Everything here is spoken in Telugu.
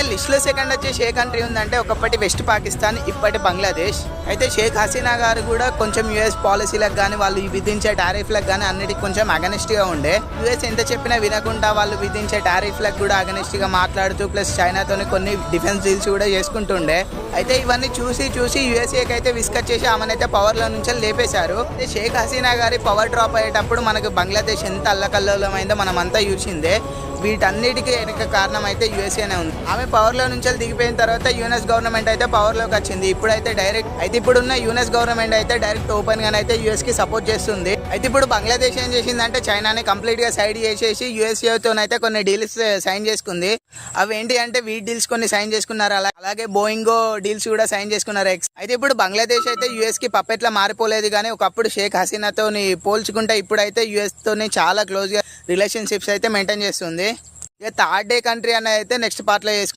అయితే లిస్ట్లో సెకండ్ వచ్చేసి ఏ కంట్రీ ఉందంటే ఒకప్పటి వెస్ట్ పాకిస్తాన్, ఇప్పటి బంగ్లాదేశ్. అయితే షేక్ హసీనా గారు కూడా కొంచెం యుఎస్ పాలసీలకు కానీ వాళ్ళు విధించే టారిఫ్లకు కానీ అన్నిటికీ కొంచెం అగనెస్ట్గా ఉండే. యుఎస్ ఎంత చెప్పినా వినకుండా వాళ్ళు విధించే టారిఫ్లకు కూడా అగనెస్ట్గా మాట్లాడుతూ ప్లస్ చైనాతోని కొన్ని డిఫెన్స్ డీల్స్ కూడా చేసుకుంటుండే. అయితే ఇవన్నీ చూసి యుఎస్ఏకి అయితే విస్కట్ ఆమెనైతే పవర్లో నుంచి లేపేశారు. షేక్ హసీనా గారి పవర్ డ్రాప్ అయ్యేటప్పుడు మనకు బంగ్లాదేశ్ ఎంత అల్లకల్లోలమైందో మనం అంతా చూసిందే. వీటన్నిటికీ వెనక కారణం అయితే యుఎస్ఏనే ఉంది. ఆమె పవర్లో నుంచి దిగిపోయిన తర్వాత యుఎస్ గవర్నమెంట్ అయితే పవర్లోకి వచ్చింది. ఇప్పుడున్న యుఎస్ గవర్నమెంట్ అయితే డైరెక్ట్ ఓపెన్ గానే అయితే యుఎస్ కి సపోర్ట్ చేస్తుంది. అయితే ఇప్పుడు బంగ్లాదేశ్ ఏం చేసిందంటే చైనాని కంప్లీట్ గా సైడ్ చేసేసి యుఎస్ఏతోనైతే కొన్ని డీల్స్ సైన్ చేసుకుంది. అవి ఏంటి అంటే వీట్ డీల్స్ కొన్ని సైన్ చేసుకున్నారు, అలాగే బోయింగో డీల్స్ కూడా సైన్ చేసుకున్నారు. అయితే ఇప్పుడు బంగ్లాదేశ్ అయితే యుఎస్ కి పప్పెట్లా మారిపోలేదు, కానీ ఒకప్పుడు షేక్ హసీనాతోని పోల్చుకుంటే ఇప్పుడైతే యుఎస్ తోని చాలా క్లోజ్ గా రిలేషన్షిప్స్ అయితే మెయింటైన్ చేస్తుంది. ఇక థర్డ్ డే కంట్రీ అనేది అయితే నెక్స్ట్ పార్ట్లో